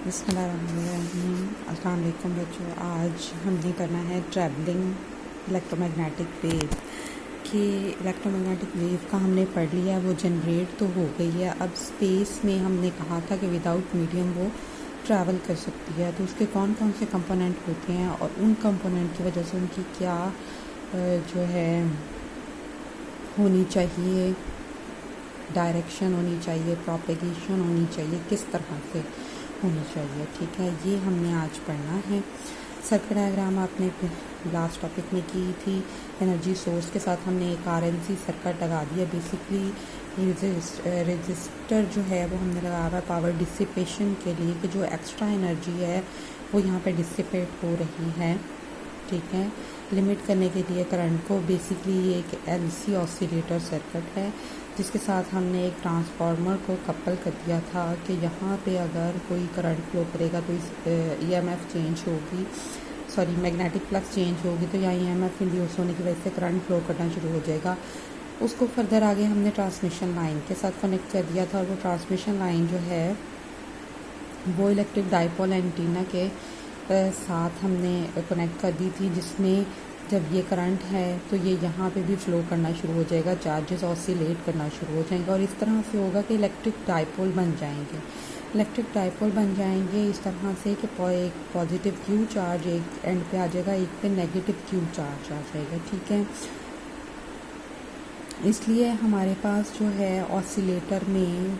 अस्सलाम वालेकुम बच्चों। आज हमने करना है ट्रैवलिंग इलेक्ट्रोमैग्नेटिक वेव कि इलेक्ट्रोमैग्नेटिक वेव का हमने पढ़ लिया, वो जनरेट तो हो गई है। अब स्पेस में हमने कहा था कि विदाउट मीडियम वो ट्रैवल कर सकती है, तो उसके कौन कौन से कंपोनेंट होते हैं और उन कंपोनेंट की वजह से उनकी क्या जो है होनी चाहिए, डायरेक्शन होनी चाहिए, प्रोपेगेशन होनी चाहिए, किस तरह से होनी चाहिए। ठीक है, ये हमने आज पढ़ना है। सर्किट डायग्राम आपने लास्ट टॉपिक में की थी। एनर्जी सोर्स के साथ हमने एक RLC सर्किट लगा दिया। बेसिकली रजिस्टर जो है वो हमने लगाया हुआ है पावर डिसिपेशन के लिए, कि जो एक्स्ट्रा एनर्जी है वो यहाँ पे डिसिपेट हो रही है। ठीक है, लिमिट करने के लिए करंट को। बेसिकली ये एक LC ऑसिलेटर सर्किट है जिसके साथ हमने एक ट्रांसफार्मर को कपल कर दिया था कि यहाँ पे अगर कोई करंट फ्लो करेगा तो इस EMF चेंज होगी, मैग्नेटिक फ्लक्स चेंज होगी, तो यहाँ EMF इंड्यूस होने की वजह से करंट फ्लो करना शुरू हो जाएगा। उसको फर्दर आगे हमने ट्रांसमिशन लाइन के साथ कनेक्ट कर दिया था, और वो ट्रांसमिशन लाइन जो है वो इलेक्ट्रिक डाइपोल एंटीना के साथ हमने कनेक्ट कर दी थी, जिसमें जब ये करंट है तो ये यहाँ पे भी फ़्लो करना शुरू हो जाएगा, चार्जेस ऑसिलेट करना शुरू हो जाएंगे, और इस तरह से होगा कि इलेक्ट्रिक डाइपोल बन जाएंगे। इलेक्ट्रिक डाइपोल बन जाएंगे इस तरह से कि एक पॉजिटिव क्यू चार्ज एक एंड पे आ जाएगा, एक पे नेगेटिव क्यू चार्ज आ जाएगा। ठीक है, इसलिए हमारे पास जो है ऑसिलेटर में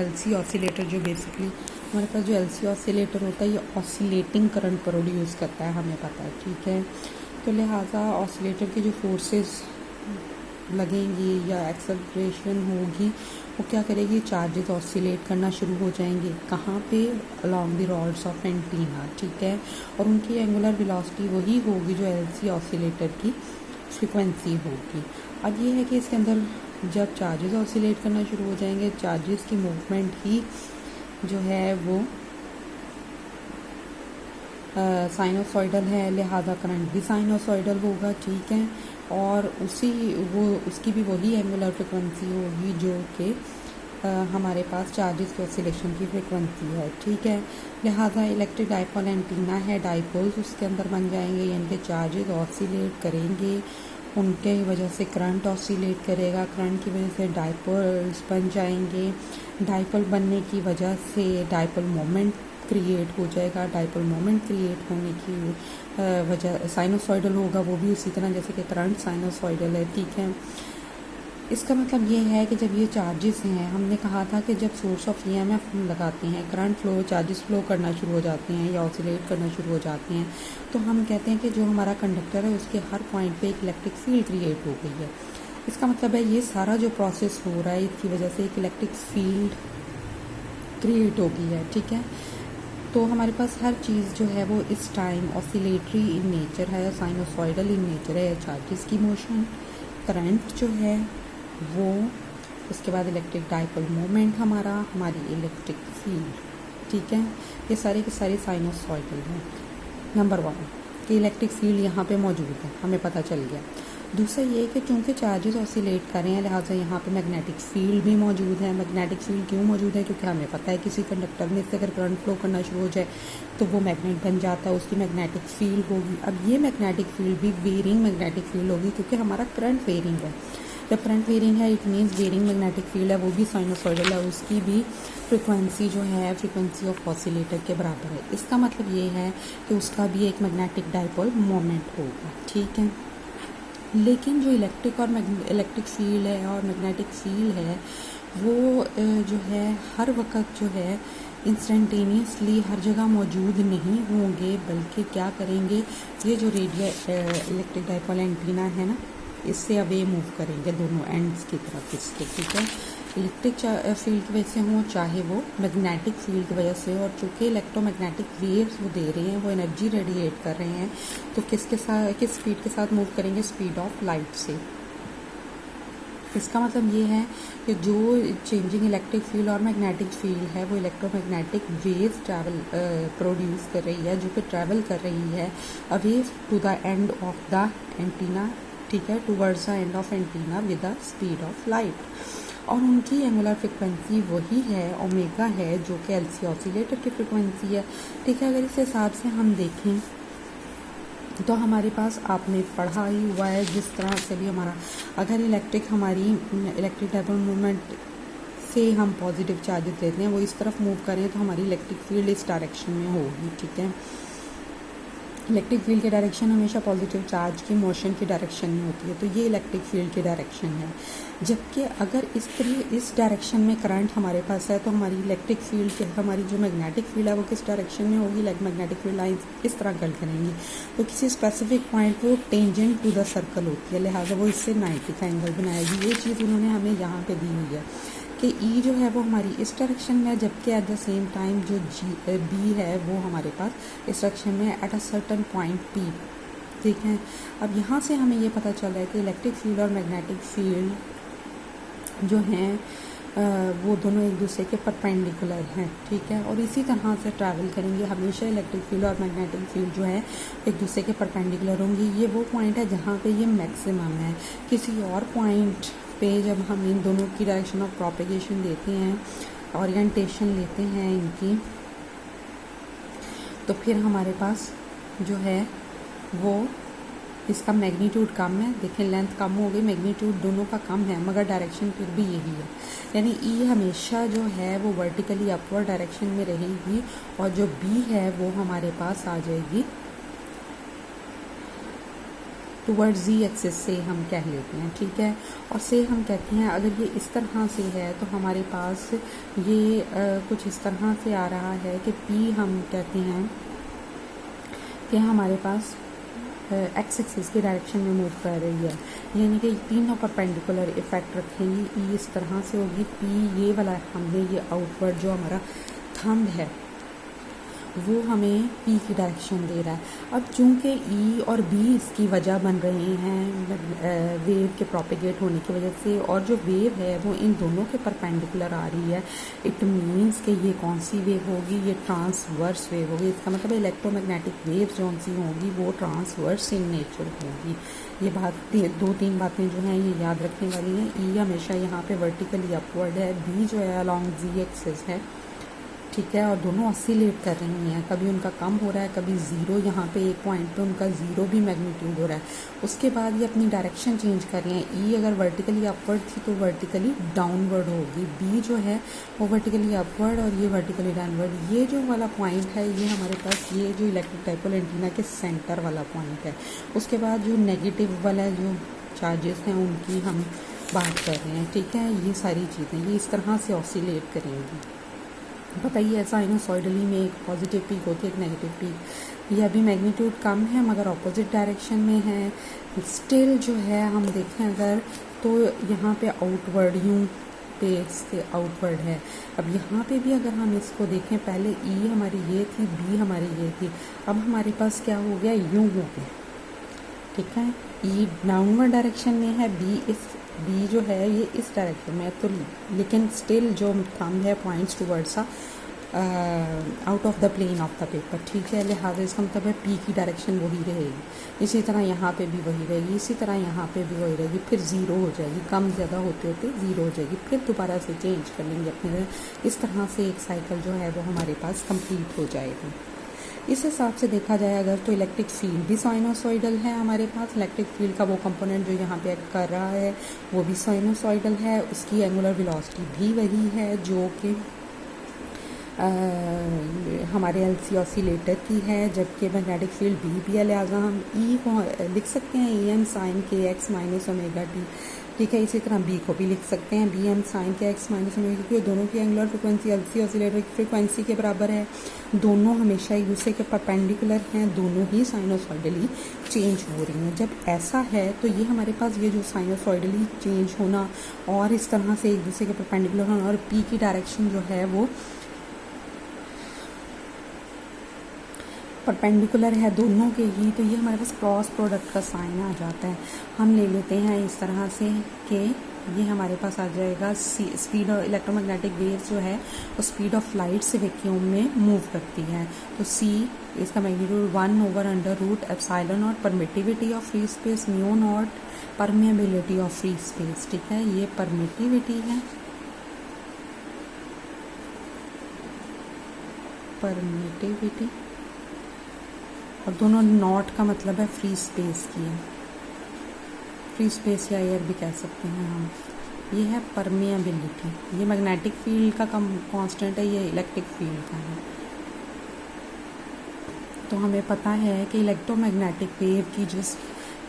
LC ऑसिलेटर, जो बेसिकली हमारे पास जो LC ऑसिलेटर होता है ये ऑसिलेटिंग करंट प्रोड्यूस करता है, हमें पता है। ठीक है, तो लिहाजा ऑसिलेटर की जो फोर्सेस लगेंगी या एक्सेलरेशन होगी वो क्या करेगी, चार्जेस ऑसिलेट करना शुरू हो जाएंगे। कहाँ पे? Along the rods of antenna. ठीक है, और उनकी एंगुलर वेलोसिटी वही होगी जो LC ऑसिलेटर की फ्रिक्वेंसी होगी। अब ये है कि इसके अंदर जब चार्जेस ऑसिलेट करना शुरू हो जाएंगे, चार्जेस की मूवमेंट ही जो है वो साइनोसॉइडल है, लिहाजा करंट भी साइनोसॉइडल होगा। ठीक है, और उसकी भी वही एंगुलर फ्रिक्वेंसी होगी जो कि हमारे पास चार्जेस के ऑसिलेशन की फ्रिक्वेंसी है। ठीक है, लिहाजा इलेक्ट्रिक डाइपोल एंटीना है, डाइपोल्स उसके अंदर बन जाएंगे, यानी कि चार्जेस ऑसिलेट करेंगे, उनके वजह से करंट ऑसिलेट करेगा, करंट की वजह से डाइपोल्स बन जाएंगे, डाइपोल बनने की वजह से डाइपोल मोमेंट क्रिएट हो जाएगा, डाइपोल मोमेंट क्रिएट होने की वजह साइनोसॉइडल होगा, वो भी उसी तरह जैसे कि करंट साइनोसॉइडल है। ठीक है, इसका मतलब ये है कि जब ये चार्जेस हैं, हमने कहा था कि जब सोर्स ऑफ EMF हम लगाते हैं, करंट फ्लो, चार्जेस फ्लो करना शुरू हो जाते हैं या ऑसिलेट करना शुरू हो जाते हैं, तो हम कहते हैं कि जो हमारा कंडक्टर है उसके हर पॉइंट पे एक इलेक्ट्रिक फील्ड क्रिएट हो गई है। इसका मतलब है ये सारा जो प्रोसेस हो रहा है इसकी वजह से एक इलेक्ट्रिक फील्ड क्रिएट हो गई है। ठीक है, तो हमारे पास हर चीज़ जो है वो इस टाइम ऑसिलेटरी इन नेचर है, साइनोसॉइडल इन नेचर है। चार्जेस की मोशन, करंट जो है वो, उसके बाद इलेक्ट्रिक डाइपोल मोमेंट हमारी इलेक्ट्रिक फील्ड। ठीक है, ये सारे के सारे साइनोसॉइडल हैं। नंबर 1 कि इलेक्ट्रिक फील्ड यहाँ पे मौजूद है, हमें पता चल गया। दूसरा ये कि चूँकि चार्जेस ऑसिलेट कर रहे हैं, लिहाजा यहाँ पे मैग्नेटिक फील्ड भी मौजूद है। मैग्नेटिक फील्ड क्यों मौजूद है? क्योंकि हमें पता है किसी कंडक्टर में से अगर करंट फ्लो करना शुरू हो जाए तो वो मैग्नेट बन जाता है, उसकी मैग्नेटिक फील्ड होगी। अब ये मैग्नेटिक फील्ड भी वेरिंग मैग्नेटिक फील्ड होगी, क्योंकि हमारा करंट वेरिंग है। जब करंट वेरिंग है it means varying magnetic field है, वो भी साइनोसॉइडल है, उसकी भी फ्रिक्वेंसी जो है फ्रिक्वेंसी ऑफ ऑसिलेटर के बराबर है। इसका मतलब ये है कि उसका भी एक मैग्नेटिक डाइपोल मोमेंट होगा। ठीक है, लेकिन जो इलेक्ट्रिक फील्ड है और मैग्नेटिक फील्ड है वो जो है हर वक्त जो है इंस्टेंटेनियसली हर जगह मौजूद नहीं होंगे, बल्कि क्या करेंगे, ये जो इलेक्ट्रिक डाइपोल एंटीना है ना, इससे अवे मूव करेंगे दोनों एंड्स की तरफ इसके। ठीक है, इलेक्ट्रिक फील्ड की वजह से हो चाहे वो मैग्नेटिक फील्ड की वजह से, और चूँकि इलेक्ट्रोमैग्नेटिक वेव्स वो दे रहे हैं, वो एनर्जी रेडिएट कर रहे हैं, तो किस स्पीड के साथ मूव करेंगे? स्पीड ऑफ लाइट से। इसका मतलब ये है कि जो चेंजिंग इलेक्ट्रिक फील्ड और मैग्नेटिक फील्ड है वो इलेक्ट्रोमैग्नेटिक वेव्स प्रोड्यूस कर रही है, जो कि ट्रैवल कर रही है away to the end of the antenna. ठीक है, towards the end of antenna with the speed of light. और उनकी एंगुलर फ्रिक्वेंसी वही है ओमेगा है जो कि एलसी ऑसिलेटर की फ्रिक्वेंसी है। ठीक है, अगर इस हिसाब से हम देखें तो हमारे पास आपने पढ़ा ही हुआ है जिस तरह से भी हमारा अगर इलेक्ट्रिक डाइपोल मूवमेंट से हम पॉजिटिव चार्जेस लेते हैं वो इस तरफ मूव करें तो हमारी इलेक्ट्रिक फील्ड इस डायरेक्शन में होगी। ठीक है, इलेक्ट्रिक फील्ड की डायरेक्शन हमेशा पॉजिटिव चार्ज की मोशन की डायरेक्शन में होती है, तो ये इलेक्ट्रिक फील्ड की डायरेक्शन है। जबकि अगर इस डायरेक्शन में करंट हमारे पास है तो हमारी इलेक्ट्रिक फील्ड के हमारी जो मैग्नेटिक फील्ड है वो किस डायरेक्शन में होगी, मैग्नेटिक फील्ड लाइंस इस तरह गल करेंगी तो किसी स्पेसिफिक पॉइंट वो टेंजेंट टू द सर्कल होती है, लिहाजा वो इससे 90 का एंगल बनाएगी। ये चीज़ उन्होंने हमें यहाँ पे दी हुई है कि ई जो है वो हमारी इस डायरेक्शन में है, जबकि एट द सेम टाइम जो बी है वो हमारे पास इस डायरेक्शन में at a certain point P. ठीक है, अब यहाँ से हमें ये पता चल रहा है कि इलेक्ट्रिक फील्ड और मैग्नेटिक फील्ड जो हैं वो दोनों एक दूसरे के परपेंडिकुलर हैं। ठीक है, और इसी तरह से ट्रैवल करेंगे हमेशा। इलेक्ट्रिक फील्ड और मैग्नेटिक फील्ड जो है एक दूसरे के परपेंडिकुलर होंगी। ये वो पॉइंट है जहाँ पे ये मैक्सिमम है। किसी और पॉइंट पे जब हम इन दोनों की डायरेक्शन ऑफ प्रोपेगेशन देते हैं, ओरिएंटेशन लेते हैं इनकी, तो फिर हमारे पास जो है वो इसका मैग्नीट्यूड कम है। देखें लेंथ कम हो गई, मैग्नीट्यूड दोनों का कम है, मगर डायरेक्शन फिर भी यही है। यानी ई हमेशा जो है वो वर्टिकली अपवर्ड डायरेक्शन में रहेगी और जो बी है वो हमारे पास आ जाएगी टूवर्ड जी एक्सिस से हम कह लेते हैं। ठीक है, और से हम कहते हैं अगर ये इस तरह से है तो हमारे पास ये कुछ इस तरह से आ रहा है कि पी हम कहते हैं कि हमारे पास एक्स एक्सिस की डायरेक्शन में मूव कर रही है, यानी कि तीनों परपेंडिकुलर इफेक्ट रखेंगी। ई इस तरह से होगी, पी ये वाला हमने ये आउटवर्ड जो हमारा थंब है वो हमें पी की डायरेक्शन दे रहा है। अब चूंकि ई और बी इसकी वजह बन रहे हैं वेव के प्रोपेगेट होने की वजह से, और जो वेव है वो इन दोनों के परपेंडिकुलर आ रही है, इट मीन्स कि ये कौन सी वेव होगी, ये ट्रांसवर्स वेव होगी। इसका मतलब इलेक्ट्रोमैग्नेटिक वेव जो सी होगी वो ट्रांसवर्स इन नेचर होगी। ये बात 2-3 बातें जो हैं ये याद रखने वाली हैं। ई हमेशा यहाँ पे वर्टिकली अपवर्ड है, बी जो है अलॉन्ग जी एक्सिस है। ठीक है, और दोनों ऑसिलेट कर रही हैं, कभी उनका कम हो रहा है कभी ज़ीरो, यहाँ पे एक पॉइंट पे उनका ज़ीरो भी मैग्नीट्यूड हो रहा है। उसके बाद ये अपनी डायरेक्शन चेंज कर रही हैं। ई अगर वर्टिकली अपवर्ड थी तो वर्टिकली डाउनवर्ड होगी, बी जो है वो वर्टिकली अपवर्ड और ये वर्टिकली डाउनवर्ड। ये जो वाला पॉइंट है ये हमारे पास ये जो इलेक्ट्रिक डाइपोल एंटीना के सेंटर वाला पॉइंट है। उसके बाद जो नेगेटिव वाला जो चार्जेस हैं उनकी हम बात कर रहे हैं। ठीक है, ये सारी चीज़ें ये इस तरह से ऑसिलेट करेंगी। बताइए साइनोसॉइडली में एक पॉजिटिव पीक होती है, एक नेगेटिव पीक। ये अभी मैग्नीट्यूड कम है मगर ऑपोजिट डायरेक्शन में है। स्टिल जो है हम देखें अगर तो यहाँ पे आउटवर्ड यूं पे से आउटवर्ड है। अब यहाँ पे भी अगर हम इसको देखें, पहले ई हमारी ये थी, बी हमारी ये थी, अब हमारे पास क्या हो गया, यूं हो गया। ठीक है, ई डाउनवर्ड डायरेक्शन में है, बी जो है ये इस डायरेक्शन में है, तो लेकिन स्टिल जो थंब है points towards out of the plane of the paper. ठीक है, लिहाजा इसका मतलब है पी की डायरेक्शन वही रहेगी। इसी तरह यहाँ पे भी वही रहेगी, इसी तरह यहाँ पे भी वही रहेगी, फिर ज़ीरो हो जाएगी, कम ज़्यादा होते होते ज़ीरो हो जाएगी, फिर दोबारा से चेंज कर लेंगे अपने। इस तरह से एक साइकिल जो है वो हमारे पास कंप्लीट हो जाएगी। इस हिसाब से देखा जाए अगर तो इलेक्ट्रिक फील्ड भी साइनोसॉइडल है हमारे पास। इलेक्ट्रिक फील्ड का वो कंपोनेंट जो यहाँ पे एक्ट कर रहा है वो भी साइनोसॉइडल है, उसकी एंगुलर वेलोसिटी भी वही है जो कि हमारे एलसी ऑसिलेटर की है, जबकि मैग्नेटिक फील्ड भी है। लिहाजा हम ई को लिख सकते हैं A M sine k x minus omega t. ठीक है, इसी तरह बी को भी लिख सकते हैं B M sine k x minus omega, क्योंकि दोनों की एंगुलर फ्रिक्वेंसी एलसी ऑसिलेटर की फ्रिक्वेंसी के बराबर है। दोनों हमेशा एक दूसरे के परपेंडिकुलर हैं, दोनों ही साइनोसॉइडली चेंज हो रही हैं। जब ऐसा है तो ये हमारे पास ये जो साइनोसॉइडली चेंज होना और इस तरह से एक दूसरे के परपेंडिकुलर होना और पी की डायरेक्शन जो है वो परपेंडिकुलर है दोनों के ही, तो ये हमारे पास क्रॉस प्रोडक्ट का साइन आ जाता है। हम ले लेते हैं इस तरह से कि ये हमारे पास आ जाएगा स्पीड ऑफ इलेक्ट्रोमैग्नेटिक वेव्स जो है वो स्पीड ऑफ लाइट से वैक्यूम में मूव करती है। तो सी इसका magnitude 1/√ε naught, permittivity of free space mu naught, permeability of free space. ठीक है, ये परमिटिविटी है परमिटिविटी, और दोनों नॉट का मतलब है फ्री स्पेस की है, फ्री स्पेस या एयर भी कह सकते हैं हम। ये है परमिएबिलिटी, ये मैग्नेटिक फील्ड का कांस्टेंट है, ये इलेक्ट्रिक फील्ड का है। तो हमें पता है कि इलेक्ट्रोमैग्नेटिक वेव की जो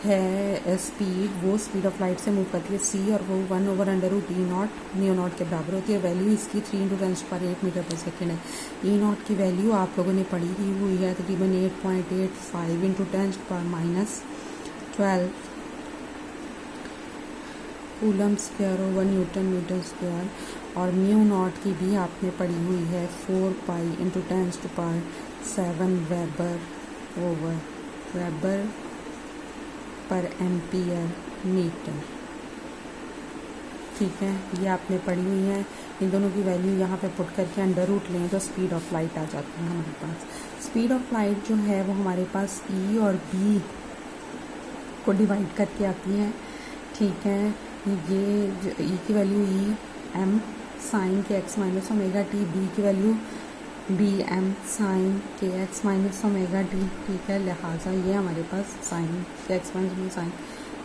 है स्पीड, वो स्पीड ऑफ लाइट से मूव करती है c, और वो 1/√E0 म्यू नॉट के बराबर होती है। वैल्यू इसकी 3 × 10⁸ मीटर पर सेकेंड है। E0 की वैल्यू आप लोगों ने पढ़ी ही हुई है, तकरीबन 8.85 × 10⁻12 coulomb square over newton metre square, और म्यू नॉट की भी आपने पढ़ी हुई है 4π × 10⁻7 वेबर पर एम्पियर मीटर। ठीक है, ये आपने पढ़ी हुई है। इन दोनों की वैल्यू यहाँ पे पुट करके अंडर रूट लें तो स्पीड ऑफ लाइट आ जाती है हमारे पास। स्पीड ऑफ लाइट जो है वो हमारे पास ई और बी को डिवाइड करके आती है। ठीक है, ये ई की value E M sine k x minus omega t, B की value B M sine k x minus omega t. ठीक है, लिहाजा ये हमारे पास sine k x minus sine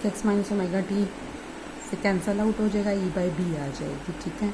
k x minus omega t से कैंसल आउट हो जाएगा, ई बाई बी आ जाएगी। ठीक है।